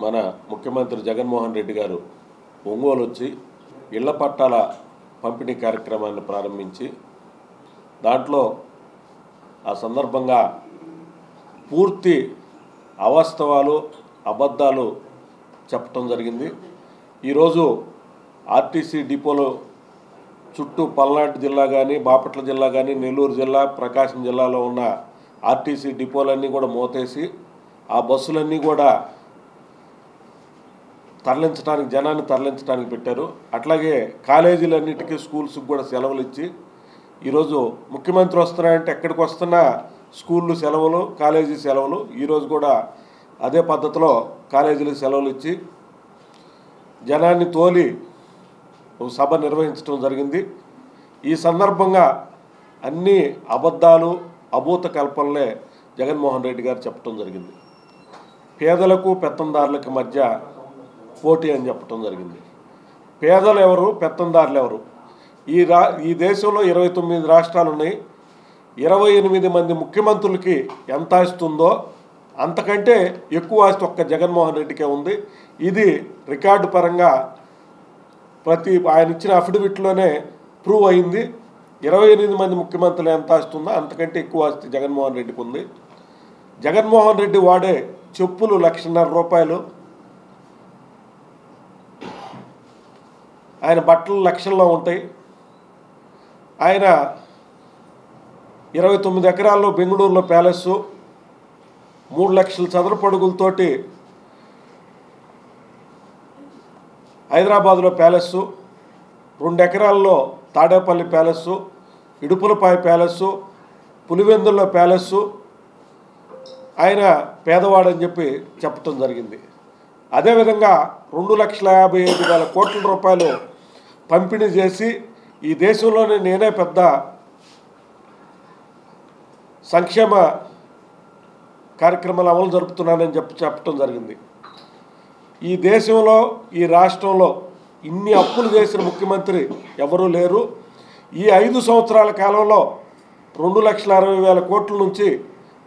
మన ముఖ్యమంత్రి జగన్మోహన్ రెడ్డి గారు ఒంగోలు వచ్చి ఇళ్ల పట్టాల పంపిణీ కార్యక్రమాన్ని ప్రారంభించి దాంట్లో ఆ సందర్భంగా పూర్తి అవాస్తవాలు అబద్ధాలు చెప్పడం జరిగింది. ఈరోజు ఆర్టీసీ డిపోలో చుట్టూ పల్నాడు జిల్లా కానీ బాపట్ల జిల్లా కానీ నెల్లూరు జిల్లా ప్రకాశం జిల్లాలో ఉన్న ఆర్టీసీ డిపోలన్నీ కూడా మూతేసి ఆ బస్సులన్నీ కూడా జనాన్ని తరలించడానికి పెట్టారు. అట్లాగే కాలేజీలన్నిటికీ స్కూల్స్కి కూడా సెలవులు ఇచ్చి ఈరోజు ముఖ్యమంత్రి వస్తున్నారంటే ఎక్కడికి వస్తున్నా స్కూళ్ళు సెలవులు, కాలేజీ సెలవులు. ఈరోజు కూడా అదే పద్ధతిలో కాలేజీలకు సెలవులు ఇచ్చి జనాన్ని తోలి ఒక సభ నిర్వహించడం జరిగింది. ఈ సందర్భంగా అన్ని అబద్ధాలు, అభూత కల్పనలే జగన్మోహన్ రెడ్డి గారు చెప్పడం జరిగింది. పేదలకు పెత్తందారులకు మధ్య పోటీ అని చెప్పడం జరిగింది. పేదలు ఎవరు, పెత్తందారులు ఎవరు? ఈ దేశంలో 29 రాష్ట్రాలు ఉన్నాయి. 28 మంది ముఖ్యమంత్రులకి ఎంత ఆస్తుందో అంతకంటే ఎక్కువ ఆస్తి ఒక్క జగన్మోహన్ రెడ్డికే ఉంది. ఇది రికార్డు పరంగా ఆయన ఇచ్చిన అఫిడవిట్లోనే ప్రూవ్ అయింది. 28 మంది ముఖ్యమంత్రులు ఎంత ఆస్తుందో అంతకంటే ఎక్కువ ఆస్తి జగన్మోహన్ రెడ్డికి ఉంది. జగన్మోహన్ రెడ్డి వాడే చెప్పులు 1,50,000 రూపాయలు, ఆయన బట్టలు లక్షల్లో ఉంటాయి. ఆయన 29 ఎకరాల్లో బెంగళూరులో ప్యాలెస్, 3 లక్షల చదరపు అడుగులతోటి హైదరాబాద్లో ప్యాలెస్, 2 ఎకరాల్లో తాడేపల్లి ప్యాలెస్, ఇడుపులపాయ ప్యాలెస్, పులివెందుల్లో ప్యాలెస్. ఆయన పేదవాడని చెప్పి చెప్పడం జరిగింది. అదేవిధంగా 2,55,000 కోట్ల రూపాయలు పంపిణీ చేసి ఈ దేశంలోనే నేనే పెద్ద సంక్షేమ కార్యక్రమాలు అమలు జరుపుతున్నానని చెప్పడం జరిగింది. ఈ దేశంలో, ఈ రాష్ట్రంలో ఇన్ని అప్పులు చేసిన ముఖ్యమంత్రి ఎవరూ లేరు. ఈ 5 సంవత్సరాల కాలంలో 2,60,000 కోట్ల నుంచి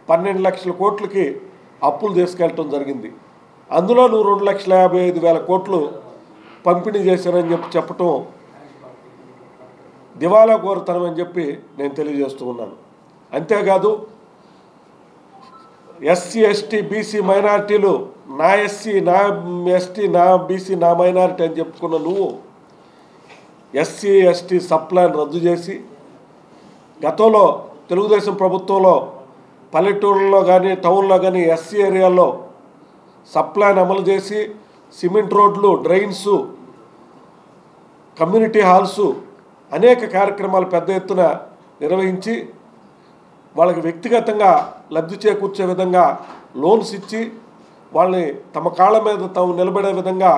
12 లక్షల కోట్లకి అప్పులు తీసుకెళ్ళటం జరిగింది. అందులో నువ్వు 2,55,000 కోట్లు పంపిణీ చేశానని చెప్పటం దివాలా కోరుతనం అని చెప్పి నేను తెలియజేస్తూ ఉన్నాను. అంతేకాదు ఎస్సీ, ఎస్టీ, బీసీ మైనారిటీలు నా ఎస్సీ, నా ఎస్టీ, నా బీసీ, నా మైనారిటీ అని చెప్పుకున్న నువ్వు ఎస్సీ, ఎస్టీ సప్లాన్ రద్దు చేసి గతంలో తెలుగుదేశం ప్రభుత్వంలో పల్లెటూళ్ళలో కానీ టౌన్లో కానీ ఎస్సీ ఏరియాల్లో సప్లాన్ అమలు చేసి సిమెంట్ రోడ్లు, డ్రైన్స్, కమ్యూనిటీ హాల్సు అనేక కార్యక్రమాలు పెద్ద ఎత్తున నిర్వహించి వాళ్ళకి వ్యక్తిగతంగా లబ్ధి చేకూర్చే విధంగా లోన్స్ ఇచ్చి వాళ్ళని తమ కాళ్ళ మీద తాము నిలబడే విధంగా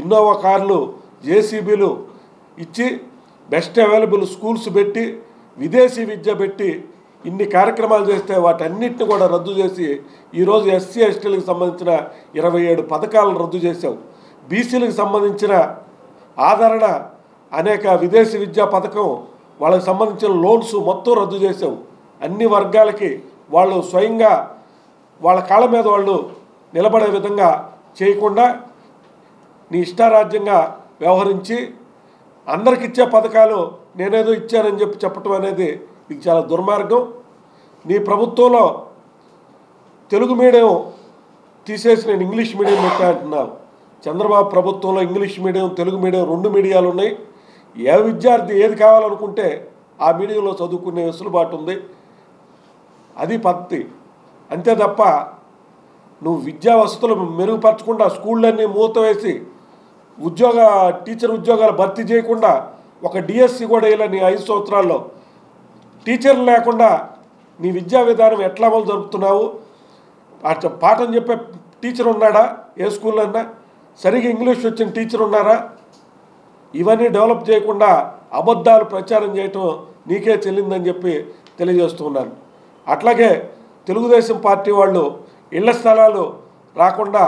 ఇన్నోవా కార్లు, జేసీబీలు ఇచ్చి బెస్ట్ అవైలబుల్ స్కూల్స్ పెట్టి విదేశీ విద్య పెట్టి ఇన్ని కార్యక్రమాలు చేస్తే వాటన్నిటిని కూడా రద్దు చేసి ఈరోజు ఎస్సీ, ఎస్టీలకు సంబంధించిన 27 పథకాలను రద్దు చేసావు. బీసీలకు సంబంధించిన ఆదరణ అనేక విదేశీ విద్యా పథకం, వాళ్ళకి సంబంధించిన లోన్స్ మొత్తం రద్దు చేసావు. అన్ని వర్గాలకి వాళ్ళు స్వయంగా వాళ్ళ కాళ్ళ మీద వాళ్ళు నిలబడే విధంగా చేయకుండా నీ ఇష్టారాజ్యంగా వ్యవహరించి అందరికి ఇచ్చే పథకాలు నేనేదో ఇచ్చానని చెప్పటం అనేది ఇది చాలా దుర్మార్గం. నీ ప్రభుత్వంలో తెలుగు మీడియం తీసేసి నేను ఇంగ్లీష్ మీడియం పెట్టా అంటున్నావు. చంద్రబాబు ప్రభుత్వంలో ఇంగ్లీష్ మీడియం, తెలుగు మీడియం 2 మీడియాలు ఉన్నాయి. ఏ విద్యార్థి ఏది కావాలనుకుంటే ఆ మీడియంలో చదువుకునే వెసులుబాటు ఉంది. అది పద్ధతి. అంతే తప్ప నువ్వు విద్యా వసతులు మెరుగుపరచకుండా స్కూళ్ళన్నీ మూతవేసి టీచర్ ఉద్యోగాలు భర్తీ చేయకుండా ఒక డిఎస్సి కూడా ఇలా నీ 5 సంవత్సరాల్లో టీచర్లు లేకుండా నీ విద్యా విధానం ఎట్లా అమలు జరుపుతున్నావు? పాఠం చెప్పే టీచర్ ఉన్నాడా? ఏ స్కూల్లో అన్నా సరిగ్గా ఇంగ్లీష్ వచ్చిన టీచర్ ఉన్నారా? ఇవన్నీ డెవలప్ చేయకుండా అబద్ధాలు ప్రచారం చేయటం నీకే చెల్లిందని చెప్పి తెలియజేస్తున్నాను. అట్లాగే తెలుగుదేశం పార్టీ వాళ్ళు ఇళ్ల స్థలాలు రాకుండా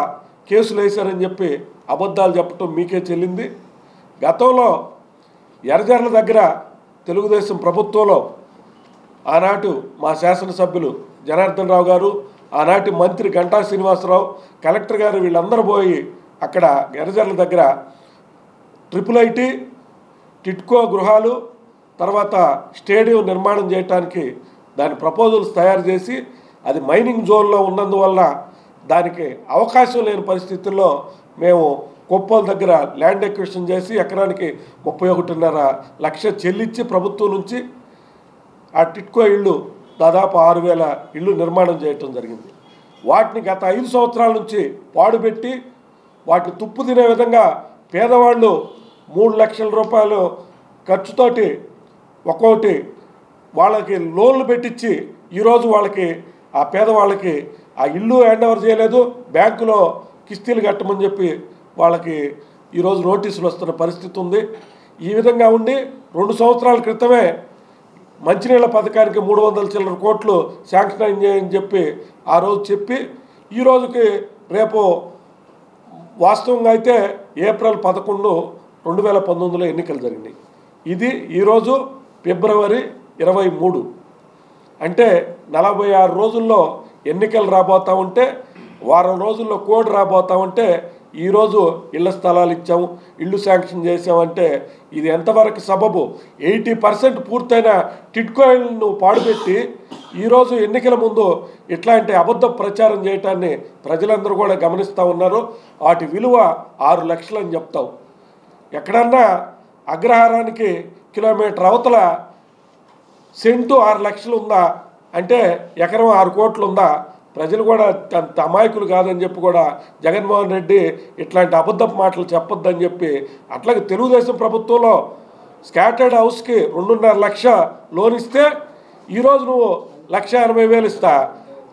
కేసులు వేశారని చెప్పి అబద్ధాలు చెప్పటం మీకే చెల్లింది. గతంలో ఎర్రజర్ల దగ్గర తెలుగుదేశం ప్రభుత్వంలో ఆనాటు మా శాసనసభ్యులు జనార్దన్ రావు గారు, ఆనాటి మంత్రి గంటా శ్రీనివాసరావు, కలెక్టర్ గారు వీళ్ళందరూ పోయి అక్కడ గెరజర్ల దగ్గర IIIT టిట్కో గృహాలు తర్వాత స్టేడియం నిర్మాణం చేయడానికి దాని ప్రపోజల్స్ తయారు చేసి అది మైనింగ్ జోన్లో ఉన్నందువల్ల దానికి అవకాశం లేని పరిస్థితుల్లో మేము కొప్పోల దగ్గర ల్యాండ్ ఎక్విజిషన్ చేసి ఎకరానికి 31.5 లక్ష చెల్లించి ప్రభుత్వం నుంచి ఆ టిట్కో ఇళ్ళు దాదాపు 6,000 ఇళ్ళు నిర్మాణం చేయటం జరిగింది. వాటిని గత 5 సంవత్సరాల నుంచి పాడుపెట్టి వాటిని తుప్పు తినే విధంగా పేదవాళ్ళు 3 లక్షల రూపాయలు ఖర్చుతోటి ఒక్కొక్కటి వాళ్ళకి లోన్లు పెట్టించి ఈరోజు వాళ్ళకి ఆ పేదవాళ్ళకి ఆ ఇల్లు హ్యాండ్ ఓవర్ చేయలేదు, బ్యాంకులో కిస్తీలు కట్టమని చెప్పి వాళ్ళకి ఈరోజు నోటీసులు వస్తున్న పరిస్థితి ఉంది. ఈ విధంగా ఉండి 2 సంవత్సరాల క్రితమే మంచినీళ్ళ పథకానికి 300 చిల్లర కోట్లు శాంక్షన్ అయ్యాయని చెప్పి ఆ రోజు చెప్పి ఈ రోజుకి రేపు వాస్తవంగా అయితే ఏప్రిల్ 11, 2019లో ఎన్నికలు జరిగినాయి. ఇది ఈరోజు ఫిబ్రవరి 23, అంటే 46 రోజుల్లో ఎన్నికలు రాబోతూ ఉంటే, వారం రోజుల్లో కోడ్ రాబోతూ ఉంటే ఈరోజు ఇళ్ల స్థలాలు ఇచ్చాము, ఇళ్ళు శాంక్షన్ చేసామంటే ఇది ఎంతవరకు సబబు? 80% పూర్తయిన టిట్కో ఇళ్ళను పాడుపెట్టి ఈరోజు ఎన్నికల ముందు ఇట్లాంటి అబద్ధ ప్రచారం చేయటాన్ని ప్రజలందరూ కూడా గమనిస్తూ ఉన్నారు. వాటి విలువ 6 లక్షలు అని చెప్తావు. ఎక్కడన్నా అగ్రహారానికి కిలోమీటర్ అవతల సెంటు 6 లక్షలు ఉందా అంటే ఎకరం 6 కోట్లు ఉందా? ప్రజలు కూడా అంత అమాయకులు కాదని చెప్పి కూడా జగన్మోహన్ రెడ్డి ఇట్లాంటి అబద్ధపు మాటలు చెప్పొద్దని చెప్పి అట్లాగే తెలుగుదేశం ప్రభుత్వంలో స్కాటర్డ్ హౌస్కి 2.5 లక్ష లోన్ ఇస్తే ఈరోజు నువ్వు 1,80,000 ఇస్తా.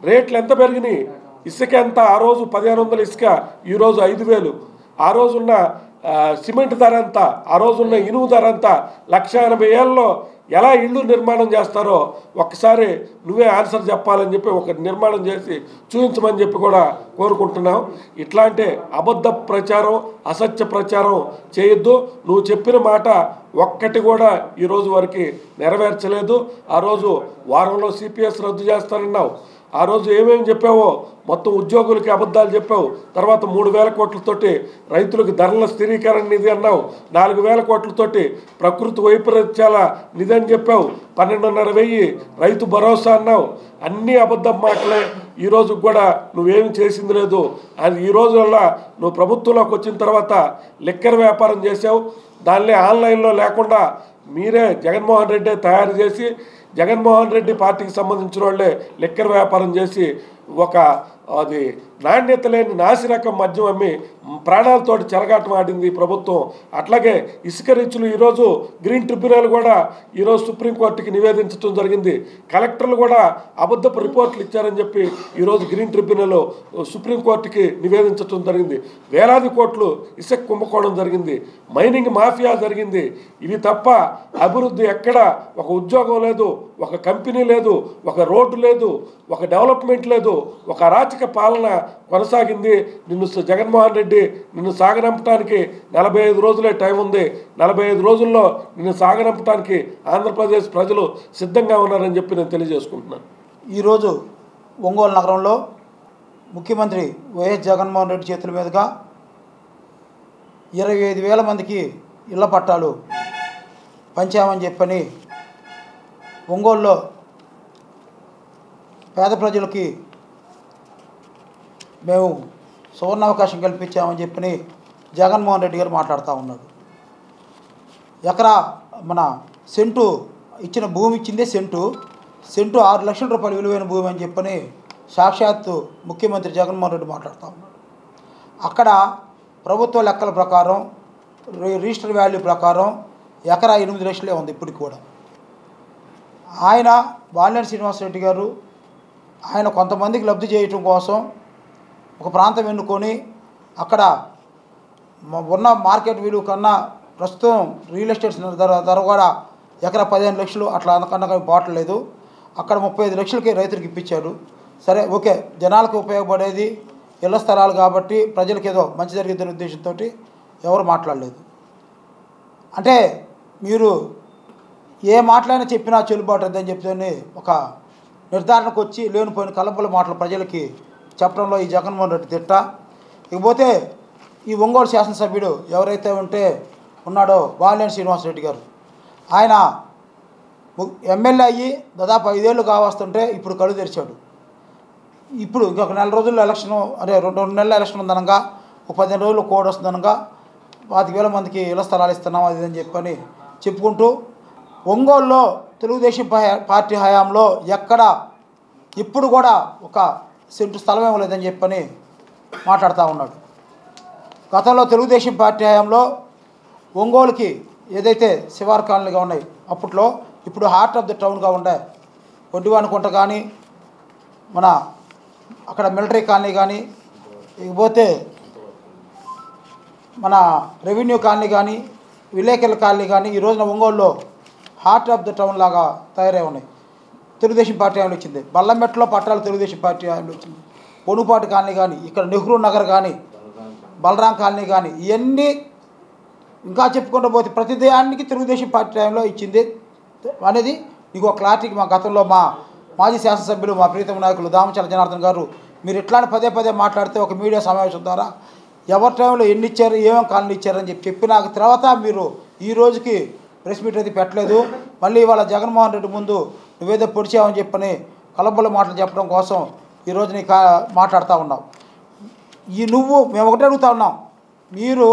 రేట్లు ఎంత పెరిగినాయి? ఇసుక ఎంత? ఆ రోజు 1,500 ఇసుక, ఈరోజు 5,000. ఆ రోజున్న సిమెంట్ ధర ఎంత? ఆ రోజున్న ఇనుము ధర ఎంత? 1,80,000లో ఎలా ఇళ్ళు నిర్మాణం చేస్తారో ఒక్కసారి నువ్వే ఆన్సర్ చెప్పాలని చెప్పి ఒక నిర్మాణం చేసి చూపించమని చెప్పి కూడా కోరుకుంటున్నాం. ఇట్లాంటి అబద్ధ ప్రచారం, అసత్య ప్రచారం చేయొద్దు. నువ్వు చెప్పిన మాట ఒక్కటి కూడా ఈరోజు వరకు నెరవేర్చలేదు. ఆ రోజు వారంలో CPS రద్దు చేస్తానన్నావు. ఆ రోజు ఏమేమి చెప్పావో మొత్తం ఉద్యోగులకి అబద్ధాలు చెప్పావు. తర్వాత 3,000 కోట్లతోటి రైతులకు ధరల స్థిరీకరణ నిధి అన్నావు. 4,000 కోట్లతోటి ప్రకృతి వైపరీత్యాల నిధి అని చెప్పావు. 12,500 రైతు భరోసా అన్నావు. అన్నీ అబద్ధం మాటలే. ఈరోజు కూడా నువ్వేమి చేసింది లేదు. అది ఈ రోజు వల్ల నువ్వు ప్రభుత్వంలోకి వచ్చిన తర్వాత లిక్కర్ వ్యాపారం చేసావు. దానిలో ఆన్లైన్లో లేకుండా మీరే జగన్మోహన్ రెడ్డి తయారు చేసి జగన్మోహన్ రెడ్డి పార్టీకి సంబంధించిన వాళ్ళే లిక్కర్ వ్యాపారం చేసి ఒక అది నాణ్యత లేని నాసిరకం మద్యం అమ్మి ప్రాణాలతోటి చెలగాటం ఆడింది ప్రభుత్వం. అట్లాగే ఇసుక రీచులు ఈరోజు గ్రీన్ ట్రిబ్యునల్ కూడా ఈరోజు సుప్రీంకోర్టుకి నివేదించడం జరిగింది. కలెక్టర్లు కూడా అబద్ధపు రిపోర్ట్లు ఇచ్చారని చెప్పి ఈరోజు గ్రీన్ ట్రిబ్యునల్ సుప్రీంకోర్టుకి నివేదించడం జరిగింది. వేలాది కోట్లు ఇసుక కుంభకోణం జరిగింది, మైనింగ్ మాఫియా జరిగింది. ఇవి తప్ప అభివృద్ధి ఎక్కడ ఒక ఉద్యోగం లేదు, ఒక కంపెనీ లేదు, ఒక రోడ్డు లేదు, ఒక డెవలప్మెంట్ లేదు, ఒక అరాచక పాలన కొనసాగింది. జగన్మోహన్ రెడ్డి నిన్ను సాగనంపడానికి 45 రోజులే టైం ఉంది. 45 రోజుల్లో నిన్ను సాగనంపడానికి ఆంధ్రప్రదేశ్ ప్రజలు సిద్ధంగా ఉన్నారని చెప్పి నేను తెలియజేసుకుంటున్నాను. ఈరోజు ఒంగోలు నగరంలో ముఖ్యమంత్రి వైఎస్ జగన్మోహన్ రెడ్డి చేతుల మీదుగా 25,000 మందికి ఇళ్ల పట్టాలు పంచామని చెప్పని ఒంగోలులో పేద ప్రజలకి మేము సువర్ణావకాశం కల్పించామని చెప్పని జగన్మోహన్ రెడ్డి గారు మాట్లాడుతూ ఉన్నాడు. ఎకరా మన సెంటు ఇచ్చిన భూమి ఇచ్చిందే సెంటు 6 లక్షల రూపాయలు విలువైన భూమి అని చెప్పని సాక్షాత్తు ముఖ్యమంత్రి జగన్మోహన్ రెడ్డి మాట్లాడుతూ ఉన్నాడు. అక్కడ ప్రభుత్వ లెక్కల ప్రకారం రిజిస్టర్ వాల్యూ ప్రకారం ఎకరా 8 లక్షలే ఉంది ఇప్పటికి కూడా. ఆయన బాలినేని శ్రీనివాసరెడ్డి గారు ఆయన కొంతమందికి లబ్ధి చేయటం కోసం ఒక ప్రాంతం ఎన్నుకొని అక్కడ ఉన్న మార్కెట్ విలువ కన్నా ప్రస్తుతం రియల్ ఎస్టేట్ ధర కూడా ఎకరా 15 లక్షలు అట్లా అందుకన్నా పోవట్లేదు. అక్కడ 35 లక్షలకి రైతులకు ఇప్పించాడు. సరే ఓకే, జనాలకు ఉపయోగపడేది ఇళ్ల స్థలాలు కాబట్టి ప్రజలకు ఏదో మంచి జరిగిద్దనే ఉద్దేశంతో ఎవరు మాట్లాడలేదు. అంటే మీరు ఏ మాటలైనా చెప్పినా చెల్లుబాటు అని చెప్తే ఒక నిర్ధారణకు వచ్చి లేనిపోయిన కలపల మాటలు ప్రజలకి చెప్పడంలో ఈ జగన్మోహన్ రెడ్డి తిట్ట. ఇకపోతే ఈ ఒంగోలు శాసనసభ్యుడు ఎవరైతే ఉన్నాడో బాలినేని శ్రీనివాసరెడ్డి గారు, ఆయన ఎమ్మెల్యే అయ్యి దాదాపు 5 ఏళ్ళు కావస్తుంటే ఇప్పుడు కళ్ళు తెరిచాడు. ఇప్పుడు ఇంకొక 4 రోజుల్లో ఎలక్షను, అదే 2 నెలల ఎలక్షన్ ఉందనగా, ఒక 15 రోజుల్లో కోడ్ వస్తుందనగా 25,000 మందికి ఇళ్ల స్థలాలు ఇస్తున్నాం అది అని చెప్పని చెప్పుకుంటూ ఒంగోలులో తెలుగుదేశం పార్టీ హయాంలో ఎక్కడ ఇప్పుడు కూడా ఒక సెంటు స్థలం ఇవ్వలేదని చెప్పని మాట్లాడుతూ ఉన్నాడు. గతంలో తెలుగుదేశం పార్టీ హయాంలో ఒంగోలుకి ఏదైతే శివారు కాలనీగా ఉన్నాయి అప్పట్లో, ఇప్పుడు హార్ట్ ఆఫ్ ద టౌన్గా ఉండే ఒడ్డివానికుంట కానీ, మన అక్కడ మిలిటరీ కాలనీ కానీ, ఇకపోతే మన రెవెన్యూ కాలనీ కానీ, విలేకరుల కాలనీ కానీ ఈ రోజున ఒంగోలులో హార్ట్ ఆఫ్ ద టౌన్ లాగా తయారై ఉన్నాయి. తెలుగుదేశం పార్టీ ఆయన వచ్చింది. బల్లంమెట్లో పట్టాలు తెలుగుదేశం పార్టీ ఆయన వచ్చింది. పొనుపాటి కాలనీ కానీ, ఇక్కడ నెహ్రూ నగర్ కానీ, బలరాం కాలనీ కానీ, ఇవన్నీ ఇంకా చెప్పుకుంటూ పోతే ప్రతిదానికి తెలుగుదేశం పార్టీ టైంలో ఇచ్చింది అనేది నీకు ఒక క్లారిటీకి మా గతంలో మా మాజీ శాసనసభ్యులు మా ప్రీతమ నాయకులు దామచర్ల జనార్దన్ గారు మీరు ఇట్లాంటి పదే మాట్లాడితే ఒక మీడియా సమావేశం ద్వారా ఎవరి టైంలో ఎన్ని ఇచ్చారు, ఏమేమి కాలనీ ఇచ్చారని చెప్పిన తర్వాత మీరు ఈ రోజుకి ప్రెస్ మీట్ అయితే పెట్టలేదు. మళ్ళీ ఇవాళ జగన్మోహన్ రెడ్డి ముందు నువ్వేదో పొడిచావని చెప్పని కలబొల్ల మాటలు చెప్పడం కోసం ఈరోజు నీ మాట్లాడుతూ ఉన్నావు. మేము ఒకటే అడుగుతా ఉన్నాం, మీరు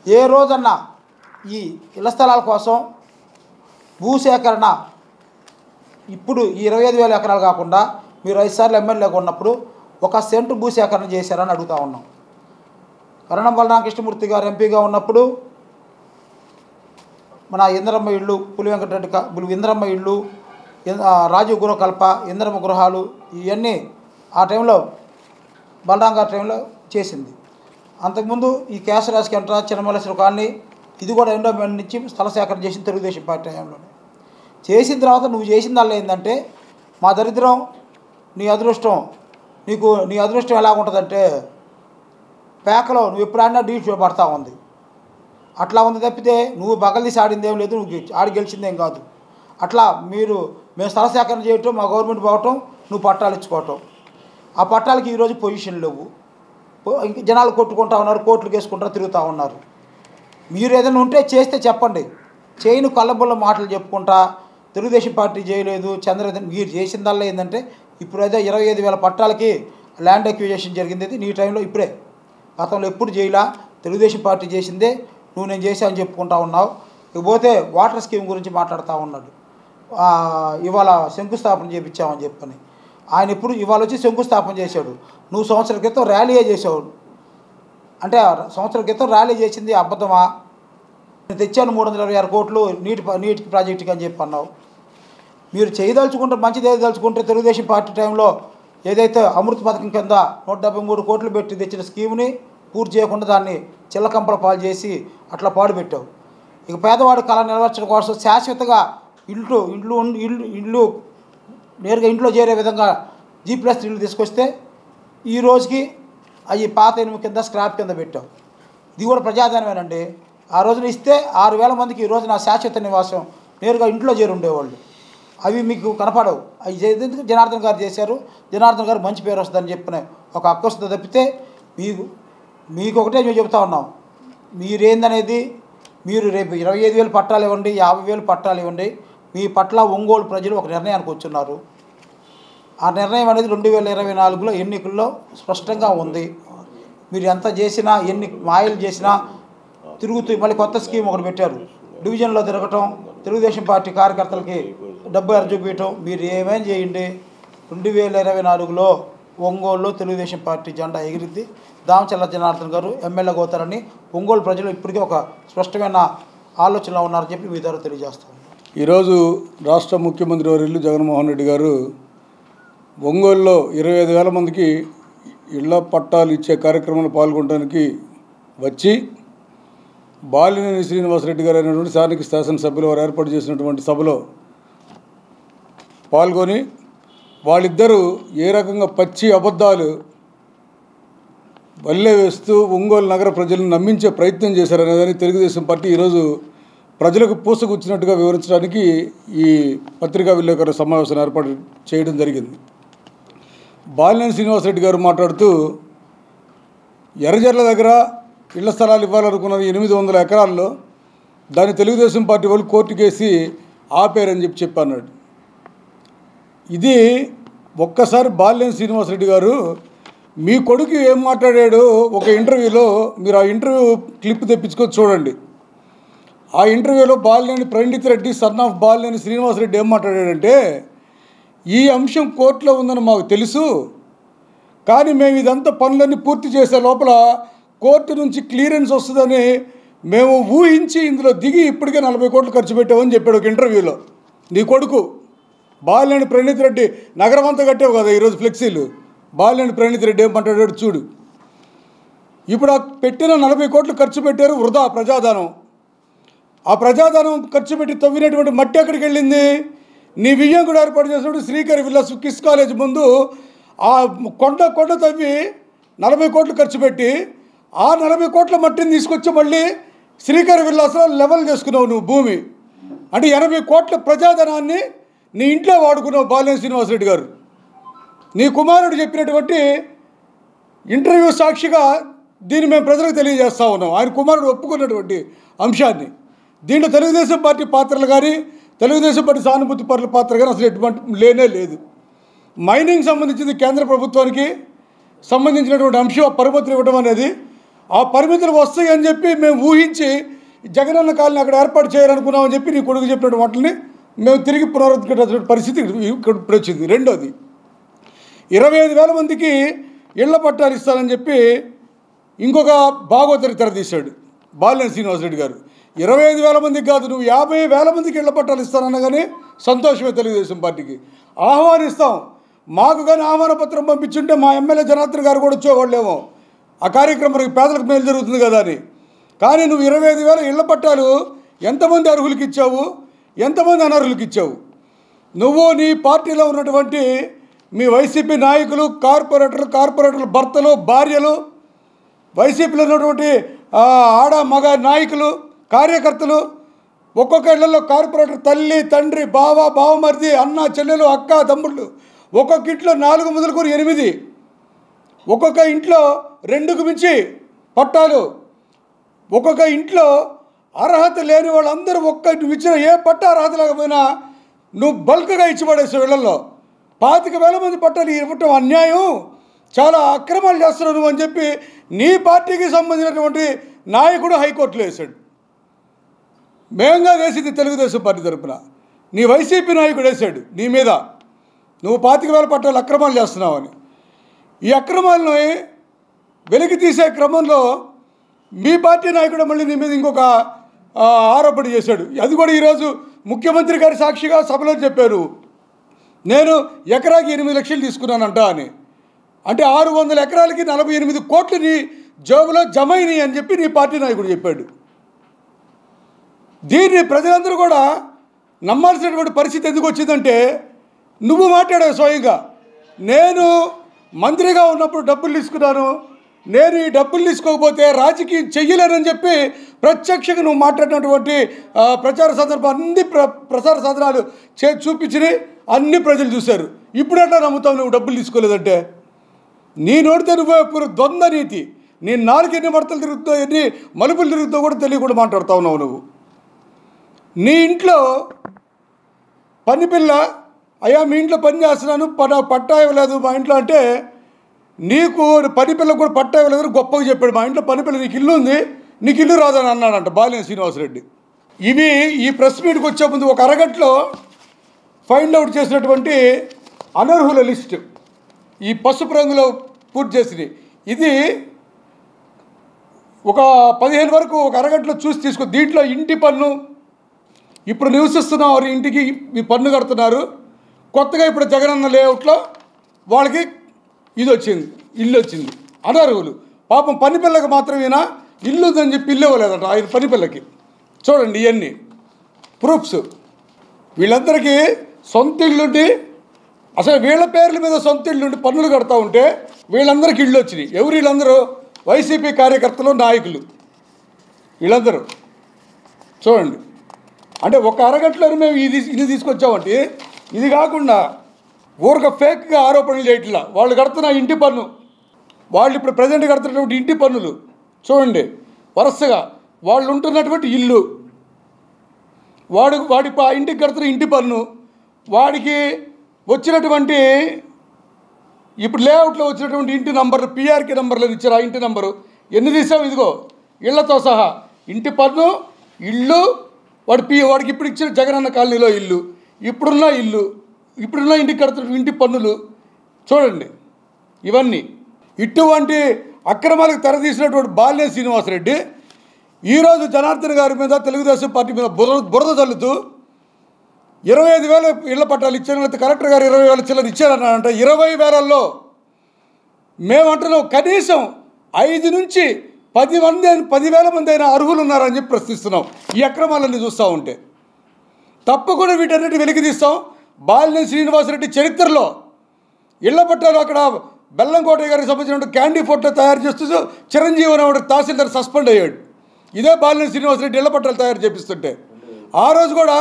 ఏ రోజన్నా ఈ ఇళ్ల స్థలాల కోసం భూసేకరణ ఇప్పుడు ఈ 25,000 ఎకరాలు కాకుండా మీరు 5 సార్లు ఎమ్మెల్యేగా ఉన్నప్పుడు 1 సెంటు భూసేకరణ చేశారని అడుగుతూ ఉన్నాం. కరణం బలరామకృష్ణమూర్తి గారు ఎంపీగా ఉన్నప్పుడు మన ఇంద్రమ్మ ఇళ్ళు, పులి వెంకటరెడ్డి ఇంద్రమ్మ ఇళ్ళు, రాజీవ్ గృహకల్ప, ఇంద్రమ్మ గృహాలు ఇవన్నీ ఆ టైంలో బలరాం గారి టైంలో చేసింది. అంతకుముందు ఈ కేశరాజ్ కెంట్రా, చిన్నమల్లేశ్వర కాలనీ ఇది కూడా ఎండోమెంట్ నుంచి స్థల సేకరణ చేసింది తెలుగుదేశం పార్టీ హయాంలోనే. చేసిన తర్వాత నువ్వు చేసిందల్లా ఏంటంటే మా దరిద్రం నీ అదృష్టం, నీ అదృష్టం ఎలా ఉంటుందంటే పేకలో నువ్వు ఎప్పుడైనా డీట్ పడతా ఉంది, అట్లా ఉంది తప్పితే నువ్వు బగల్దీసి ఆడింది ఏం లేదు, నువ్వు ఆడి గెలిచిందేం కాదు. అట్లా మేము స్థల సేకరణ చేయటం, మా గవర్నమెంట్ పోవటం, నువ్వు పట్టాలు ఇచ్చుకోవటం, ఆ పట్టాలకి ఈరోజు పొజిషన్ లేవు. జనాలు కొట్టుకుంటా ఉన్నారు, కోర్టులు వేసుకుంటా తిరుగుతూ ఉన్నారు. మీరు ఏదైనా ఉంటే చేస్తే చెప్పండి. చేయను కళ్ళబుల్ల మాటలు చెప్పుకుంటా తెలుగుదేశం పార్టీ చేయలేదు, చంద్రబాబు మీరు చేసిందల్లా ఏంటంటే ఇప్పుడు అయితే 25,000 పట్టాలకి ల్యాండ్ అక్విజిషన్ జరిగింది. నీ టైంలో ఇప్పుడే, గతంలో ఎప్పుడు చేయలా, తెలుగుదేశం పార్టీ చేసిందే, నేను చేశాను చెప్పుకుంటా ఉన్నావు. ఇకపోతే వాటర్ స్కీమ్ గురించి మాట్లాడుతూ ఉన్నాడు. ఇవాళ శంకుస్థాపన చేయించామని చెప్పని ఆయన ఇప్పుడు ఇవాళ వచ్చి శంకుస్థాపన చేశాడు. నువ్వు సంవత్సరాల క్రితం ర్యాలీయే చేసావు. అంటే సంవత్సరాల క్రితం ర్యాలీ చేసింది అబద్ధమా? నేను తెచ్చాను 326 కోట్లు నీటి ప్రాజెక్టుకి అని చెప్పి అన్నావు. మీరు చేయదలుచుకుంటే మంచిది దలుచుకుంటే తెలుగుదేశం పార్టీ టైంలో ఏదైతే అమృత పథకం కింద 173 కోట్లు పెట్టి తెచ్చిన స్కీమ్ని పూర్తి చేయకుండా దాన్ని చిల్లకంపల పాలు చేసి అట్లా పాడుపెట్టావు. ఇక పేదవాడి కళ నెరవేర్చడం కోసం శాశ్వతంగా ఇల్లు నేరుగా ఇంట్లో చేరే విధంగా G+3 తీసుకొస్తే ఈ రోజుకి అవి పాత ఎనుము కింద స్క్రాప్ కింద పెట్టావు. ఇది కూడా ప్రజాధనమేనండి. ఆ రోజున ఇస్తే 6,000 మందికి ఈ రోజున శాశ్వత నివాసం నేరుగా ఇంట్లో చేరి ఉండేవాళ్ళు. అవి మీకు కనపడవు. అవి చేసేందుకు జనార్దన్ గారు చేశారు. జనార్దన్ గారు మంచి పేరు వస్తుందని చెప్పిన ఒక హక్కు వస్తుంది తప్పితే మీకు ఒకటే మేము చెబుతా ఉన్నాం, మీరేందనేది మీరు రేపు 25,000 పట్టాలు ఇవ్వండి, 50,000 పట్టాలు ఇవ్వండి, మీ పట్ల ఒంగోలు ప్రజలు ఒక నిర్ణయానికి వచ్చున్నారు. ఆ నిర్ణయం అనేది 2024లో ఎన్నికల్లో స్పష్టంగా ఉంది. మీరు ఎంత చేసినా, ఎన్ని మాయలు చేసినా తిరుగుతూ మళ్ళీ కొత్త స్కీమ్ ఒకటి పెట్టారు. డివిజన్లో తిరగటం, తెలుగుదేశం పార్టీ కార్యకర్తలకి డబ్బు చూపించడం, మీరు ఏమైనా చేయండి 2024లో ఒంగోలులో తెలుగుదేశం పార్టీ జెండా ఎగిరిద్ది. దామచర్ల జనార్దన్ గారు ఎమ్మెల్యేగా అవుతారని ఒంగోలు ప్రజలు ఇప్పటికీ ఒక స్పష్టమైన ఆలోచనలో ఉన్నారని చెప్పి మీ ద్వారా తెలియజేస్తాం. ఈరోజు రాష్ట్ర ముఖ్యమంత్రి వర్యులు జగన్మోహన్ రెడ్డి గారు ఒంగోలులో 25,000 మందికి ఇళ్ల పట్టాలు ఇచ్చే కార్యక్రమంలో పాల్గొనడానికి వచ్చి బాలినేని శ్రీనివాసరెడ్డి గారు అయినటువంటి స్థానిక శాసనసభ్యులు వారు ఏర్పాటు చేసినటువంటి సభలో పాల్గొని వాళ్ళిద్దరూ ఏ రకంగా పచ్చి అబద్ధాలు వల్లే వేస్తూ ఒంగోలు నగర ప్రజలను నమ్మించే ప్రయత్నం చేశారనేదని తెలుగుదేశం పార్టీ ఈరోజు ప్రజలకు పూసగుచ్చినట్టుగా వివరించడానికి ఈ పత్రికా విలేకరుల సమావేశం ఏర్పాటు చేయడం జరిగింది. బాలినేని శ్రీనివాసరెడ్డి గారు మాట్లాడుతూ ఎర్రజర్ల దగ్గర ఇళ్ల స్థలాలు ఇవ్వాలనుకున్న 800 ఎకరాల్లో దాన్ని తెలుగుదేశం పార్టీ వాళ్ళు కోర్టుకేసి ఆపేరని చెప్పన్నాడు. ఇది ఒక్కసారి బాలినేని శ్రీనివాసరెడ్డి గారు మీ కొడుకు ఏం మాట్లాడాడు ఒక ఇంటర్వ్యూలో, మీరు ఆ ఇంటర్వ్యూ క్లిప్ తెప్పించుకొని చూడండి. ఆ ఇంటర్వ్యూలో బాలినేని ప్రణీత్ రెడ్డి సన్ ఆఫ్ బాలినేని శ్రీనివాసరెడ్డి ఏం మాట్లాడాడంటే, ఈ అంశం కోర్టులో ఉందని మాకు తెలుసు, కానీ మేము ఇదంతా పనులన్నీ పూర్తి చేసే లోపల కోర్టు నుంచి క్లియరెన్స్ వస్తుందని మేము ఊహించి ఇందులో దిగి ఇప్పటికే 40 కోట్లు ఖర్చు పెట్టామని చెప్పాడు ఒక ఇంటర్వ్యూలో. నీ కొడుకు బాలినేని ప్రణీత్ రెడ్డి నగరం అంతా కట్టావు కదా ఈరోజు ఫ్లెక్సీలు. బాలినేని ప్రణీత్ రెడ్డి ఏం మాట్లాడాడు చూడు. ఇప్పుడు ఆ పెట్టిన 40 కోట్లు ఖర్చు పెట్టారు వృధా ప్రజాధనం. ఆ ప్రజాధనం ఖర్చు పెట్టి తవ్వినటువంటి మట్టి ఎక్కడికి వెళ్ళింది? నీ వియ్యం కూడా ఏర్పాటు చేసినప్పుడు శ్రీకరి విల్లాస్ కిస్ కాలేజ్ ముందు ఆ కొండ తవ్వి 40 కోట్లు ఖర్చు పెట్టి ఆ 40 కోట్ల మట్టిని తీసుకొచ్చి మళ్ళీ శ్రీకరి విల్లాస్లో లెవెల్ చేసుకున్నావు నువ్వు భూమి. అంటే 80 కోట్ల ప్రజాధనాన్ని నీ ఇంట్లో వాడుకున్నావు బాలినేని శ్రీనివాసరెడ్డి గారు. నీ కుమారుడు చెప్పినటువంటి ఇంటర్వ్యూ సాక్షిగా దీన్ని మేము ప్రజలకు తెలియజేస్తూ ఉన్నాం. ఆయన కుమారుడు ఒప్పుకున్నటువంటి అంశాన్ని. దీంట్లో తెలుగుదేశం పార్టీ పాత్రలు కానీ తెలుగుదేశం పార్టీ సానుభూతి పరుల పాత్ర కానీ అసలు ఎటువంటి లేనే లేదు. మైనింగ్ సంబంధించింది కేంద్ర ప్రభుత్వానికి సంబంధించినటువంటి అంశం పరిమితులు ఇవ్వడం అనేది, ఆ పరిమితులు వస్తాయి అని చెప్పి మేము ఊహించి జగనన్న కాలనీ అక్కడ ఏర్పాటు చేయాలనుకున్నామని చెప్పి నీ కొడుకు చెప్పినటువంటి వాటిని మేము తిరిగి పునరుద్ధరించిన పరిస్థితి ఇక్కడ ఇప్పుడు వచ్చింది. రెండోది 25,000 మందికి ఇళ్ల పట్టాలు ఇస్తానని చెప్పి ఇంకొక భాగవతరి తెరదీశాడు బాలినేని శ్రీనివాసరెడ్డి గారు. 25,000 మందికి కాదు, నువ్వు 50,000 మందికి ఇళ్ల పట్టాలు ఇస్తానన్నా కానీ సంతోషమే తెలుగుదేశం పార్టీకి. ఆహ్వానిస్తాం. మాకు కానీ ఆహ్వాన పత్రం పంపించుంటే మా ఎమ్మెల్యే జనార్దన్ గారు కూడా వచ్చేవాళ్ళేమో. ఆ కార్యక్రమానికి పేదలకు మేలు జరుగుతుంది కదా అని. కానీ నువ్వు 25,000 ఇళ్ల పట్టాలు ఎంతమంది అర్హులకి ఇచ్చావు, ఎంతమంది అనర్హులకి ఇచ్చావు? నువ్వు నీ పార్టీలో ఉన్నటువంటి మీ వైసీపీ నాయకులు, కార్పొరేటర్ల భర్తలు, భార్యలు, వైసీపీలో ఉన్నటువంటి ఆడ మగ నాయకులు, కార్యకర్తలు, ఒక్కొక్క ఇళ్లలో కార్పొరేటర్ తల్లి, తండ్రి, బావమరిది, అన్న, చెల్లెలు, అక్క, తమ్ముళ్ళు, ఒక్కొక్క ఇంట్లో 4 మొదలుకొని 8, ఒక్కొక్క ఇంట్లో 2కు మించి పట్టాలు, ఒక్కొక్క ఇంట్లో అర్హత లేని వాళ్ళందరూ నువ్వు ఇచ్చిన ఏ పట్టా అర్హత లేకపోయినా నువ్వు బల్క్గా ఇచ్చి పడేసావు. ఇళ్లలో 25,000 మంది పట్టాలు ఇవ్వటం అన్యాయం, చాలా అక్రమాలు చేస్తున్నావు నువ్వు అని చెప్పి నీ పార్టీకి సంబంధించినటువంటి నాయకుడు హైకోర్టులో వేశాడు. మేంగా వేసింది తెలుగుదేశం పార్టీ తరఫున, నీ వైసీపీ నాయకుడు వేశాడు నీ మీద, నువ్వు 25,000 పట్టాలు అక్రమాలు చేస్తున్నావని. ఈ అక్రమాలను వెలికి తీసే క్రమంలో మీ పార్టీ నాయకుడు మళ్ళీ నీ మీద ఇంకొక ఆరోపణ చేశాడు. అది కూడా ఈరోజు ముఖ్యమంత్రి గారి సాక్షిగా సభలో చెప్పారు, నేను ఎకరాకి 8 లక్షలు తీసుకున్నానంట అని. అంటే 600 ఎకరాలకి 48 కోట్లు నీ జేబులో జమ అయినాయి అని చెప్పి నీ పార్టీ నాయకుడు చెప్పాడు. దీన్ని ప్రజలందరూ కూడా నమ్మాల్సినటువంటి పరిస్థితి ఎందుకు వచ్చిందంటే, నువ్వు మాట్లాడావు స్వయంగా, నేను మంత్రిగా ఉన్నప్పుడు డబ్బులు తీసుకున్నాను, నేను ఈ డబ్బులు తీసుకోకపోతే రాజకీయం చెయ్యలేనని చెప్పి ప్రత్యక్షంగా నువ్వు మాట్లాడినటువంటి ప్రచార సందర్భం అన్ని ప్రసార సాధనాలు చూపించి అన్ని ప్రజలు చూశారు. ఇప్పుడెట్లా నమ్ముతావు నువ్వు డబ్బులు తీసుకోలేదంటే? నీ నోడితే నువ్వు ద్వంద్వ నీతి, నీ నాలుగు ఎన్ని మడతలు తిరుగుతావు, ఎన్ని మలుపులు తిరుగుతావు కూడా తెలియకుండా మాట్లాడుతూ ఉన్నావు నువ్వు. నీ ఇంట్లో పని పిల్ల, అయ్యా మీ ఇంట్లో పని చేస్తున్నాను, పట్టా ఇవ్వలేదు మా ఇంట్లో అంటే, నీకు పని పిల్లకు కూడా పట్టా ఇవ్వలేదు గొప్పగా చెప్పాడు. మా ఇంట్లో పని పిల్ల, నీకు ఇల్లు ఉంది, నీకు ఇల్లు రాదని అన్నాడంట బాలినేని శ్రీనివాసరెడ్డి. ఇవి ఈ ప్రెస్ మీట్కి వచ్చే ముందు ఒక అరగంటలో ఫైండ్ అవుట్ చేసినటువంటి అనర్హుల లిస్టు, ఈ పసుపు రంగులో పూర్తి చేసినవి, ఇది ఒక 15 వరకు ఒక అరగంటలో చూసి తీసుకో. దీంట్లో ఇంటి పన్ను, ఇప్పుడు నివసిస్తున్న వారి ఇంటికి ఈ పన్ను కడుతున్నారు. కొత్తగా ఇప్పుడు జగనన్న లేఅవుట్లో వాళ్ళకి ఇది వచ్చింది, ఇల్లు వచ్చింది. అనర్హులు పాపం పని పిల్లకి మాత్రమేనా ఇల్లు ఉందని చెప్పి ఇల్లు ఇవ్వలేదంట ఆయన పని పిల్లకి. చూడండి ఇవన్నీ ప్రూఫ్స్. వీళ్ళందరికీ సొంత ఇల్లుండి, అసలు వీళ్ళ పేర్ల మీద సొంత ఇల్లుండి పన్నులు కడతా ఉంటే వీళ్ళందరికీ ఇళ్ళు వచ్చినాయి. ఎవరు వీళ్ళందరూ? వైసీపీ కార్యకర్తలు, నాయకులు, వీళ్ళందరూ. చూడండి అంటే ఒక అరగంటలో మేము ఇది తీసుకొచ్చామంటే ఇది కాకుండా ఊరక ఫేక్గా ఆరోపణలు చేయట్లా. వాళ్ళు కడుతున్న ఇంటి పన్ను, వాళ్ళు ఇప్పుడు ప్రజెంట్ కడుతున్నటువంటి ఇంటి పన్నులు చూడండి, వరుసగా వాళ్ళు ఉంటున్నటువంటి ఇల్లు, వాడి ఆ ఇంటికి కడుతున్న ఇంటి పన్ను, వాడికి వచ్చినటువంటి ఇప్పుడు లేఅవుట్లో వచ్చినటువంటి ఇంటి నంబర్లు, పిఆర్కి నంబర్లు ఇచ్చారు. ఆ ఇంటి నంబరు ఎన్ని తీసాం, ఇదిగో ఇళ్లతో సహా ఇంటి పన్ను, ఇల్లు, వాడికి ఇప్పుడు ఇచ్చిన జగనన్న కాలనీలో ఇల్లు, ఇప్పుడున్న ఇంటికి కడుతున్న ఇంటి పన్నులు చూడండి. ఇవన్నీ ఇటువంటి అక్రమాలకు తెరదీసినటువంటి బాలినేని శ్రీనివాసరెడ్డి ఈరోజు జనార్దన్ గారి మీద, తెలుగుదేశం పార్టీ మీద బురద చల్లుతూ 25,000 ఇళ్ల పట్టాలు ఇచ్చారు, లేకపోతే కలెక్టర్ గారు 20,000 చిల్లర ఇచ్చారన్నారంట. 20,000లో మేమంటున్నాం కనీసం 5 నుంచి 10,000 మంది అయినా అర్హులు ఉన్నారని చెప్పి ప్రశ్నిస్తున్నాం. ఈ అక్రమాలన్నీ చూస్తూ ఉంటే తప్పకుండా వీటన్నిటి వెలికి తీస్తాం. బాలినేని శ్రీనివాసరెడ్డి చరిత్రలో ఇళ్ల పట్టాలు అక్కడ బెల్లంకోట గారికి సంబంధించిన క్యాండీ ఫోటో తయారు చేస్తూ చిరంజీవి అనేవాడు తహసీల్దార్ సస్పెండ్ అయ్యాడు. ఇదే బాలినేని శ్రీనివాసరెడ్డి ఇళ్ల పట్టాలు తయారు చేపిస్తుంటే ఆ రోజు కూడా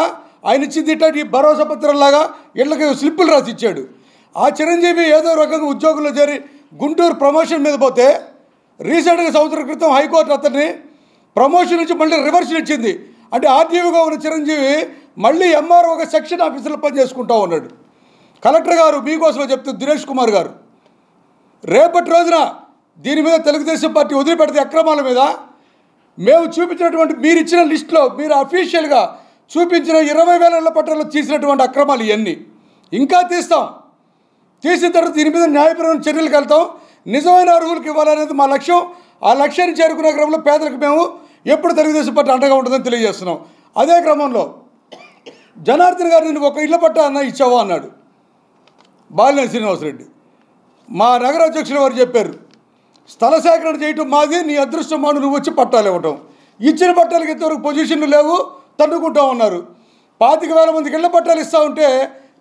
ఆయన ఇచ్చింది ఇట్లాంటి భరోసా పత్రంలాగా ఇళ్ళకి స్లిప్పులు రాసి ఇచ్చాడు. ఆ చిరంజీవి ఏదో రకంగా ఉద్యోగంలో చేరి గుంటూరు ప్రమోషన్ మీద పోతే రీసెంట్గా సంవత్సరం క్రితం హైకోర్టు అతన్ని ప్రమోషన్ నుంచి మళ్ళీ రివర్షన్ ఇచ్చింది. అంటే ఆర్టీఓగా ఉన్న చిరంజీవి మళ్ళీ ఎంఆర్ఓగా సెక్షన్ ఆఫీసర్లో పనిచేసుకుంటూ ఉన్నాడు. కలెక్టర్ గారు మీకోసమే చెప్తుంది, దినేష్ కుమార్ గారు, రేపటి రోజున దీని మీద తెలుగుదేశం పార్టీ వదిలిపెడితే అక్రమాల మీద మేము చూపించినటువంటి మీరు ఇచ్చిన లిస్టులో మీరు అఫీషియల్గా చూపించిన 20,000 ఇళ్ల పట్టాల్లో తీసినటువంటి అక్రమాలు ఇవన్నీ ఇంకా తీస్తాం. తీసిన తర్వాత దీని మీద న్యాయపరమైన చర్యలకు వెళ్తాం. నిజమైన అర్హులకు ఇవ్వాలనేది మా లక్ష్యం. ఆ లక్ష్యాన్ని చేరుకునే క్రమంలో పేదలకు మేము ఎప్పుడు తెలుగుదేశం పార్టీ అండగా ఉంటుందని తెలియజేస్తున్నాం. అదే క్రమంలో జనార్దన్ గారు నేను ఒక ఇళ్ల పట్టా అన్న ఇచ్చావా అన్నాడు బాలినేని శ్రీనివాసరెడ్డి. మా నగర అధ్యక్షులు వారు చెప్పారు, స్థల సేకరణ చేయటం మాది, నీ అదృష్టం మాను, నువ్వు వచ్చి పట్టాలు ఇవ్వటం. ఇచ్చిన పట్టాలకి ఇంతవరకు పొజిషన్లు లేవు, తన్నుకుంటూ ఉన్నారు. 25,000 మందికి ఇళ్ల పట్టాలు ఇస్తూ ఉంటే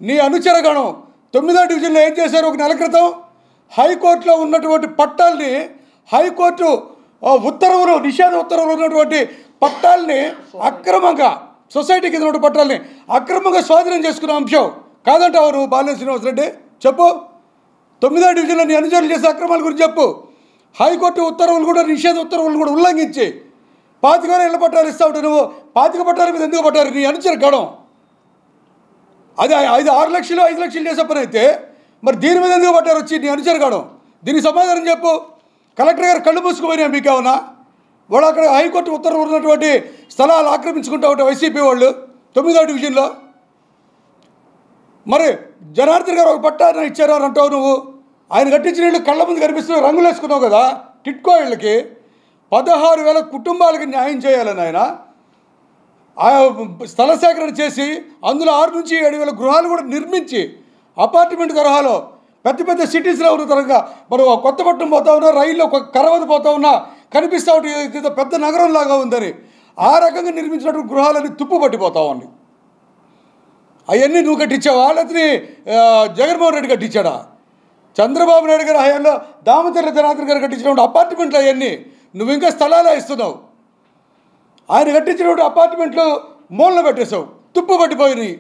నీ అనుచరగణం 9వ డివిజన్లో ఏం చేశారు? ఒక నెల క్రితం హైకోర్టులో ఉన్నటువంటి పట్టాలని, హైకోర్టు ఉత్తర్వులు, నిషేధ ఉత్తర్వులు ఉన్నటువంటి పట్టాలని అక్రమంగా, సొసైటీ కింద ఉన్న పట్టాలని అక్రమంగా స్వాధీనం చేసుకున్న అంశం కాదంటావు నువ్వు బాలినేని శ్రీనివాసరెడ్డి? చెప్పు. 9వ డివిజన్లో నీ అనుచరులు చేసే అక్రమాల గురించి చెప్పు. హైకోర్టు ఉత్తర్వులు కూడా, నిషేధ ఉత్తర్వులు కూడా ఉల్లంఘించి 25,000 ఇళ్ల పట్టాలు ఇస్తా ఉంటే నువ్వు 25 పట్టాల మీద ఎందుకు పట్టారు? నీ అనుచర గడం అది 6 లక్షలు 5 లక్షలు చేసే పని అయితే మరి దీని మీద ఎందుకు పట్టారు వచ్చి నీ అనుచర గడం? దీనికి సమాధానం చెప్పు. కలెక్టర్ గారు కళ్ళు మూసుకుపోయినా మీకేమన్నా? వాళ్ళు అక్కడ హైకోర్టు ఉత్తర్వులు ఉన్నటువంటి స్థలాలు ఆక్రమించుకుంటూ ఉంటారు వైసీపీ వాళ్ళు 9వ డివిజన్లో. మరి జనార్దన్ గారు ఒక పట్టా ఇచ్చారు అని అంటావు నువ్వు. ఆయన కట్టించిన ఇళ్ళు కళ్ళ ముందు కనిపిస్తున్న రంగులు వేసుకున్నావు కదా టిట్కో ఇళ్ళకి. 16,000 కుటుంబాలకి న్యాయం చేయాలని ఆయన ఆ స్థల సేకరణ చేసి అందులో 6 నుంచి 7,000 గృహాలు కూడా నిర్మించి అపార్ట్మెంట్ తరహాలో పెద్ద పెద్ద సిటీస్లో ఉన్న తరంగా మనం కొత్తపట్నం పోతా ఉన్నా, రైల్లో కరవది పోతా ఉన్నా కనిపిస్తూ ఉంటే పెద్ద నగరంలాగా ఉందని ఆ రకంగా నిర్మించినటువంటి గృహాలని తుప్పు పట్టిపోతా ఉంది. అవన్నీ నువ్వు కట్టించావా లేకపోతే జగన్మోహన్ రెడ్డి కట్టించాడా? చంద్రబాబు నాయుడు గారి హయాంలో దామచర్ల జనార్దన్ గారు కట్టించినటువంటి అపార్ట్మెంట్లు అవన్నీ నువ్వు ఇంకా స్థలాలు ఇస్తున్నావు. ఆయన కట్టించినటువంటి అపార్ట్మెంట్లు మూలన పెట్టేశావు, తుప్పు పట్టిపోయినాయి.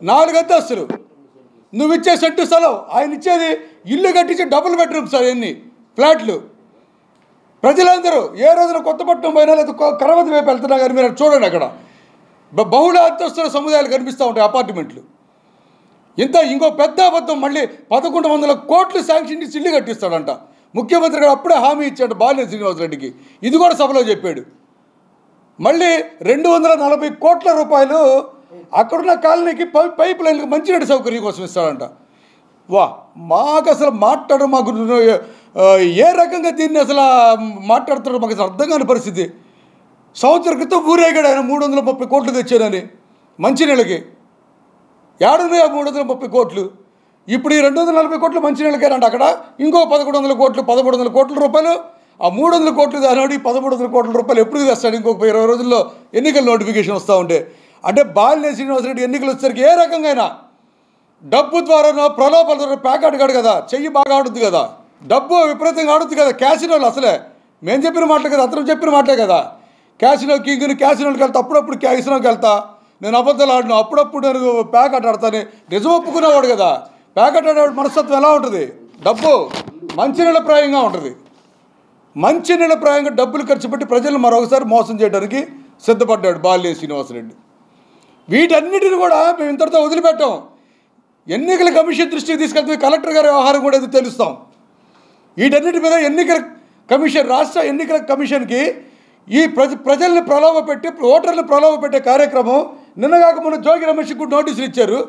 4 అంతస్తులు నువ్వు ఇచ్చే సెంటు స్థలం, ఆయన ఇచ్చేది ఇల్లు కట్టించి డబుల్ బెడ్రూమ్స్ అవన్నీ ఫ్లాట్లు. ప్రజలందరూ ఏ రోజున కొత్తపట్నం పోయినా లేదా కరవతి వైపు వెళ్తున్నా కానీ మీరు చూడండి, అక్కడ బహుళ అంతస్తుల సముదాయాలు కనిపిస్తూ ఉంటాయి అపార్ట్మెంట్లు. ఇంకో పెద్ద అబద్ధం, మళ్ళీ 1,100 కోట్లు శాంక్షన్ చేసి ఇల్లు కట్టిస్తాడంట. ముఖ్యమంత్రి గారు అప్పుడే హామీ ఇచ్చాడు బాలినేని శ్రీనివాసరెడ్డికి, ఇది కూడా సభలో చెప్పాడు. మళ్ళీ 240 కోట్ల రూపాయలు అక్కడున్న కాలనీకి పైప్ లైన్కి మంచినీటి సౌకర్యం కోసం ఇస్తాడంట. వా, మాకు అసలు మాకు ఏ రకంగా దీన్ని అసలు మాట్లాడుతున్నాడో మాకు అసలు అర్థం కాని పరిస్థితి. సంవత్సరం క్రితం ఊరేగాడు ఆయన 330 కోట్లు తెచ్చానని మంచినీళ్ళకి. ఏడున్నాయి 330 కోట్లు? ఇప్పుడు ఈ 240 కోట్లు మంచినీళ్ళకేనంట. అక్కడ ఇంకో 1,100 కోట్లు 1,300 కోట్ల రూపాయలు. ఆ 300 కోట్లు దానివాడి 1,300 కోట్ల రూపాయలు ఎప్పుడు తెస్తాడు? ఇంకొక 20 రోజుల్లో ఎన్నికల నోటిఫికేషన్ వస్తూ ఉంటే. అంటే బాలినేని శ్రీనివాసరెడ్డి ఎన్నికలు వచ్చేసరికి ఏ రకంగా అయినా డబ్బు ద్వారానో ప్రలోభాల ద్వారా ప్యాకెట్ కాడు కదా, చెయ్యి బాగా ఆడుద్ది కదా, డబ్బు విపరీతంగా ఆడుద్ది కదా. క్యాసినోలు అసలే మేము చెప్పిన మాటలే కదా, అతను చెప్పిన మాటలే కదా. క్యాసినో కింగ్ని క్యాసినోకి వెళ్తా, అప్పుడప్పుడు క్యాసినోకి వెళ్తా, నేను అబద్ధాలు ఆడినా, అప్పుడప్పుడు నేను ప్యాకెట్ ఆడతాను. నిజం ఒప్పుకునేవాడు కదా. ప్యాకెట్ ఆడేవాడు మనస్తత్వం ఎలా ఉంటుంది? డబ్బు మంచినీళ్ళప్రాయంగా ఉంటుంది. మంచినీళ్ళప్రాయంగా డబ్బులు ఖర్చు పెట్టి ప్రజలను మరొకసారి మోసం చేయడానికి సిద్ధపడ్డాడు బాలినేని శ్రీనివాసరెడ్డి. వీటన్నిటిని కూడా మేము ఇంతటితో వదిలిపెట్టాం. ఎన్నికల కమిషన్ దృష్టికి తీసుకెళ్తే కలెక్టర్ గారి వ్యవహారం కూడా ఇది తెలుస్తాం. వీటన్నిటి మీద ఎన్నికల కమిషన్, రాష్ట్ర ఎన్నికల కమిషన్కి ఈ ప్రజల్ని ప్రలోభ పెట్టి, ఓటర్లను ప్రలోభ పెట్టే కార్యక్రమం నిన్నగాక మొన్న జోగి రమేష్కి కూడా నోటీసులు ఇచ్చారు.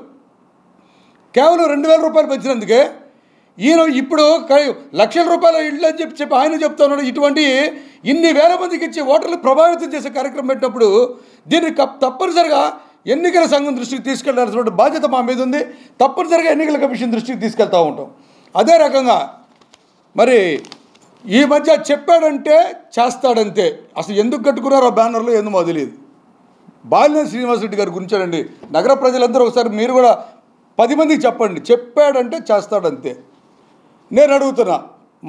కేవలం 2,000 రూపాయలు పెంచినందుకే. ఈయన ఇప్పుడు లక్షల రూపాయల ఇళ్ళు అని చెప్పి ఆయన చెప్తా ఉన్నాడు. ఇటువంటి ఇన్ని వేల మందికి ఇచ్చి ఓటర్లు ప్రభావితం చేసే కార్యక్రమం పెట్టినప్పుడు దీన్ని తప్పనిసరిగా ఎన్నికల సంఘం దృష్టికి తీసుకెళ్లాల్సిన బాధ్యత మా మీద ఉంది. తప్పనిసరిగా ఎన్నికల కమిషన్ దృష్టికి తీసుకెళ్తూ ఉంటాం. అదే రకంగా మరి ఈ మధ్య చెప్పాడంటే చేస్తాడంతే. అసలు ఎందుకు కట్టుకున్నారో బ్యానర్లు ఎందుకు తెలియదు. బాలినేని శ్రీనివాసరెడ్డి గారి గురించానండి. నగర ప్రజలందరూ ఒకసారి మీరు కూడా 10 మందికి చెప్పండి, చెప్పాడంటే చేస్తాడంతే. నేను అడుగుతున్నా,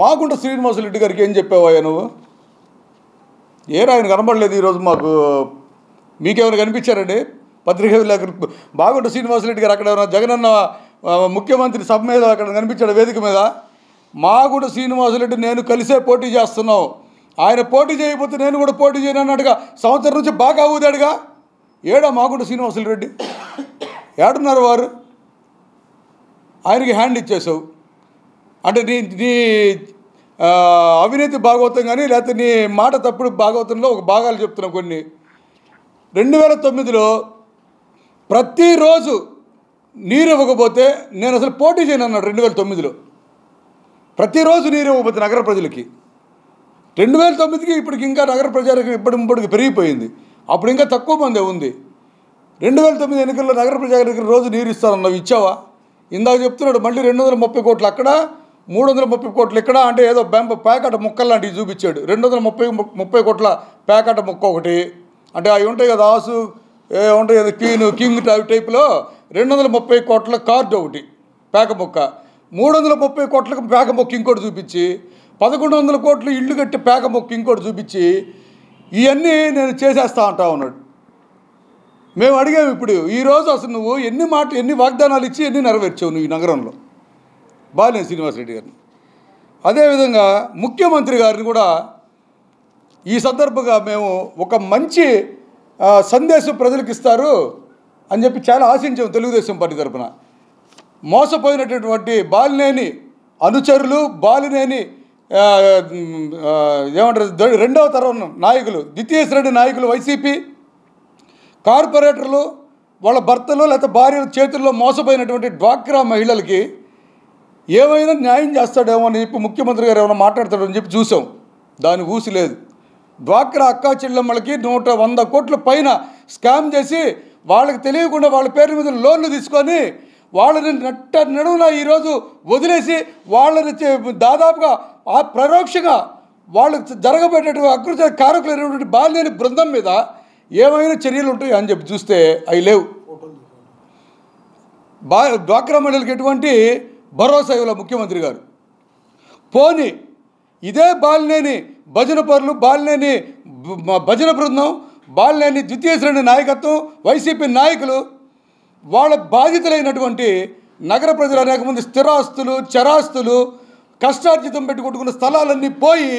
మాగుంట శ్రీనివాసరెడ్డి గారికి ఏం చెప్పావయ్యా నువ్వు? ఆయన కనబడలేదు ఈరోజు మాకు. మీకేమైనా కనిపించారండి పత్రికా విలేకరులు? మాగుంట శ్రీనివాసరెడ్డి గారు అక్కడ ఏమైనా జగనన్న ముఖ్యమంత్రి సభ మీద అక్కడ కనిపించాడు వేదిక మీద? మాగుంట శ్రీనివాసరెడ్డి నేను కలిసే పోటీ చేస్తున్నాం, ఆయన పోటీ చేయకపోతే నేను కూడా పోటీ చేయను అన్నట్టుగా సంవత్సరం నుంచి బాగా ఊదాడుగా. ఏడా మాగుంట శ్రీనివాసరెడ్డి? ఏడున్నారు వారు? ఆయనకి హ్యాండ్ ఇచ్చేసావు అంటే నీ అవినీతి భాగవతం కానీ లేకపోతే నీ మాట తప్పుడు భాగవతంలో ఒక భాగాలు చెప్తున్నావు కొన్ని. 2009లో ప్రతిరోజు నీరు ఇవ్వకపోతే నేను అసలు పోటీ చేయను అన్నాడు. 2009లో ప్రతిరోజు నీరు ఇవ్వకపోతే నగర ప్రజలకి. 2009కి ఇప్పటికి ఇంకా నగర ప్రజలకు ఇప్పటికి పెరిగిపోయింది. అప్పుడు ఇంకా తక్కువ మందే ఉంది. 2009 ఎన్నికల్లో నగర ప్రజలకు రోజు నీరు ఇస్తానన్నావు, ఇచ్చావా? ఇందాక చెప్తున్నాడు మళ్ళీ 230 కోట్లు అక్కడ, 330 కోట్లు ఇక్కడ. అంటే ఏదో ప్యాకెట్ ముక్కలు లాంటివి చూపించాడు. 230 కోట్ల ప్యాకెట్ ముక్క ఒకటి, అంటే అవి ఉంటాయి కదా ఆసు ఉంటాయి కదా కింగ్ టైప్లో. 230 కోట్ల కార్డు ఒకటి పేక ముక్క, 330 కోట్లకు పేక మొక్క ఇంకోటి చూపించి, 1100 కోట్లు ఇల్లు కట్టి పేక మొక్క ఇంకోటి చూపించి ఇవన్నీ నేను చేసేస్తా అంటా ఉన్నాడు. మేము అడిగాము ఇప్పుడు ఈరోజు అసలు నువ్వు ఎన్ని వాగ్దానాలు ఇచ్చి ఎన్ని నెరవేర్చావు నువ్వు ఈ నగరంలో? బాలినేని శ్రీనివాసరెడ్డి గారిని. అదేవిధంగా ముఖ్యమంత్రి గారిని కూడా ఈ సందర్భంగా మేము ఒక మంచి సందేశం ప్రజలకు ఇస్తారు అని చెప్పి చాలా ఆశించాము తెలుగుదేశం పార్టీ తరఫున. మోసపోయినటువంటి బాలినేని అనుచరులు, బాలినేని ఏమంటారు రెండవ తరం నాయకులు, ద్వితీయ శ్రేణి నాయకులు, వైసీపీ కార్పొరేటర్లు వాళ్ళ భర్తలు లేకపోతే భార్యల చేతుల్లో మోసపోయినటువంటి డ్వాక్రా మహిళలకి ఏమైనా న్యాయం చేస్తాడేమో అని చెప్పి ముఖ్యమంత్రి గారు ఏమైనా మాట్లాడతాడని చెప్పి చూసాం. దాని ఊసి లేదు. డ్వాక్రా అక్కా చెల్లెమ్మలకి 100 కోట్ల పైన స్కామ్ చేసి వాళ్ళకి తెలియకుండా వాళ్ళ పేర్ల మీద లోన్లు తీసుకొని వాళ్ళని నడువున ఈరోజు వదిలేసి వాళ్ళని దాదాపుగా పరోక్షంగా వాళ్ళకి జరగబెట్టేటువంటి అకృత్య కారకులైనటువంటి బాలినేని బృందం మీద ఏమైనా చర్యలు ఉంటాయి అని చెప్పి చూస్తే అవి లేవు. డ్వాక్రా మహిళలకు ఎటువంటి భరోసా ఇవ్వలే ముఖ్యమంత్రి గారు. పోనీ ఇదే బాలినేని భజన పరులు, బాలినేని భజన బృందం, బాలినేని ద్వితీయ శ్రేణి నాయకత్వం, వైసీపీ నాయకులు వాళ్ళ బాధితులైనటువంటి నగర ప్రజలు అనేక మంది స్థిరాస్తులు, చరాస్తులు, కష్టార్జితం పెట్టి కొట్టుకున్న స్థలాలన్నీ పోయి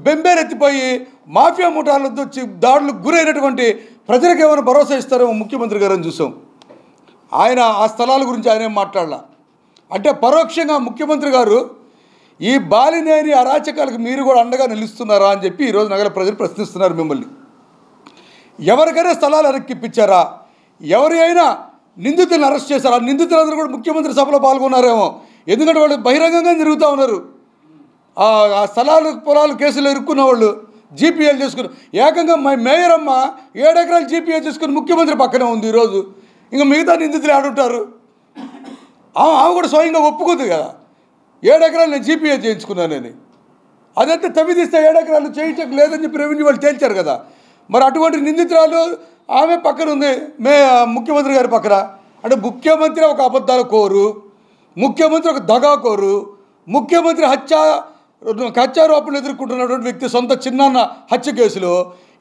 బెంబేరెత్తిపోయి మాఫియా ముఠాలతో వచ్చి దాడులకు గురైనటువంటి ప్రజలకు ఏమైనా భరోసా ఇస్తారేమో ముఖ్యమంత్రి గారు అని చూసాం. ఆయన ఆ స్థలాల గురించి ఆయన ఏం మాట్లాడాల. అంటే పరోక్షంగా ముఖ్యమంత్రి గారు ఈ బాలినేని అరాచకాలకు మీరు కూడా అండగా నిలుస్తున్నారా అని చెప్పి ఈరోజు నగర ప్రజలు ప్రశ్నిస్తున్నారు మిమ్మల్ని. ఎవరికైనా స్థలాలు ఎరక్కిప్పించారా? ఎవరి అయినా నిందితులను అరెస్ట్ చేశారా? నిందితులందరూ కూడా ముఖ్యమంత్రి సభలో పాల్గొన్నారేమో. ఎందుకంటే వాళ్ళు బహిరంగంగా తిరుగుతూ ఉన్నారు. ఆ స్థలాలు పొలాలు కేసులు ఇరుక్కున్న వాళ్ళు జీపీఎల్ చేసుకుని ఏకంగా మేయర్ అమ్మ 7 ఎకరాలు జీపీఎల్ చేసుకుని ముఖ్యమంత్రి పక్కనే ఉంది ఈరోజు. ఇంకా మిగతా నిందితులు ఆడుంటారు. ఆమె కూడా స్వయంగా ఒప్పుకుంది కదా 7 ఎకరాలు నేను జీపీఏ చేయించుకున్నానని. అదంతా తవ్విదిస్తే 7 ఎకరాలు చేయించక లేదని చెప్పి రెవెన్యూ వాళ్ళు తేల్చారు కదా. మరి అటువంటి నిందితురాలు ఆమె పక్కన ఉంది ముఖ్యమంత్రి గారి పక్కన. అంటే ముఖ్యమంత్రి ఒక అబద్ధాల కోరు, ముఖ్యమంత్రి ఒక దగాకోరు, ముఖ్యమంత్రి హత్యారోపణలు ఎదుర్కొంటున్నటువంటి వ్యక్తి సొంత చిన్నాన్న హత్య కేసులో.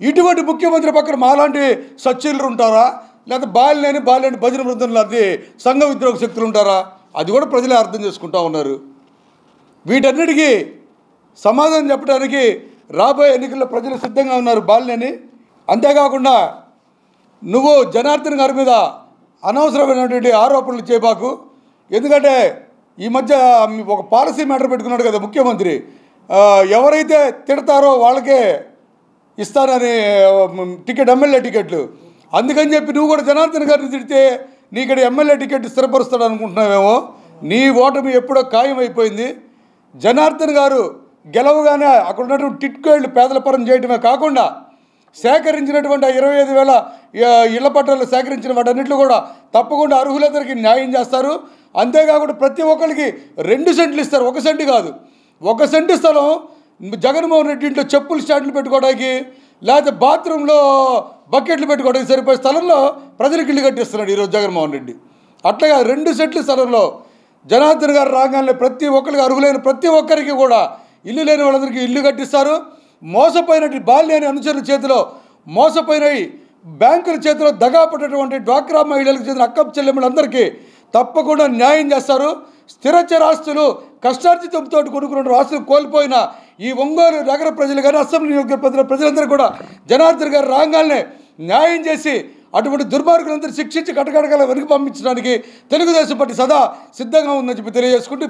ఇటువంటి ముఖ్యమంత్రి పక్కన మాలాంటి సచ్చీలు ఉంటారా? లేకపోతే బాలినేని భజన బృందంలో అది సంఘ విద్రోహ శక్తులు ఉంటారా? అది కూడా ప్రజలే అర్థం చేసుకుంటా ఉన్నారు. వీటన్నిటికీ సమాధానం చెప్పడానికి రాబోయే ఎన్నికల్లో ప్రజలు సిద్ధంగా ఉన్నారు బాలినేని. అంతేకాకుండా నువ్వు జనార్దన్ గారి మీద అనవసరమైనటువంటి ఆరోపణలు చేయబాకు. ఎందుకంటే ఈ మధ్య ఒక పాలసీ మ్యాటర్ పెట్టుకున్నాడు కదా ముఖ్యమంత్రి, ఎవరైతే తిడతారో వాళ్ళకే ఇస్తానని టికెట్, ఎమ్మెల్యే టికెట్లు. అందుకని చెప్పి నువ్వు కూడా జనార్దన్ గారిని తిడితే నీ ఇక్కడ ఎమ్మెల్యే టికెట్ స్థిరపరుస్తాడు అనుకుంటున్నావేమో. నీ ఓటమి ఎప్పుడో ఖాయం అయిపోయింది. జనార్దన్ గారు గెలవగానే అక్కడ ఉన్నటువంటి టిట్కోళ్ళు పేదల పరం చేయడమే కాకుండా సేకరించినటువంటి 25,000 ఇళ్ల పట్టాలు సేకరించిన వాటన్నిటిలో కూడా తప్పకుండా అర్హులందరికీ న్యాయం చేస్తారు. అంతేకాకుండా ప్రతి ఒక్కరికి 2 సెంట్లు ఇస్తారు, 1 సెంటు కాదు. 1 సెంటు స్థలం జగన్మోహన్ రెడ్డి ఇంట్లో చెప్పులు స్టాండ్లు పెట్టుకోవడానికి, లేకపోతే బాత్రూంలో బకెట్లు పెట్టుకోవడానికి సరిపోయే స్థలంలో ప్రజలకు ఇల్లు కట్టిస్తున్నాడు ఈరోజు జగన్మోహన్ రెడ్డి. అట్లాగా 2 సెంట్ల స్థలంలో జనార్దన్ గారు రాగానే ప్రతి ఒక్కరికి, అర్హులైన ప్రతి ఒక్కరికి కూడా ఇల్లు లేని వాళ్ళందరికీ ఇల్లు కట్టిస్తారు. మోసపోయినటువంటి బాలినేని అనుచరుల చేతిలో, మోసపోయినవి బ్యాంకుల చేతిలో దగాపడినటువంటి డ్వాక్రా మహిళలకు చెందిన అక్కపు చెల్లెమ్మలందరికీ తప్పకుండా న్యాయం చేస్తారు. స్థిరచర ఆస్తులు కష్టార్జితంతో కొనుక్కున్న ఆస్తులు కోల్పోయిన ఈ ఒంగోలు నగర ప్రజలు కానీ, అసెంబ్లీ నియోజకవర్గ ప్రజలందరూ కూడా జనార్దన్ గారు రాగానే న్యాయం చేసి అటువంటి దుర్మార్గులందరూ శిక్షించి కటకటగా వెనుక పంపించడానికి తెలుగుదేశం పార్టీ సదా సిద్ధంగా ఉందని చెప్పి తెలియజేసుకుంటూ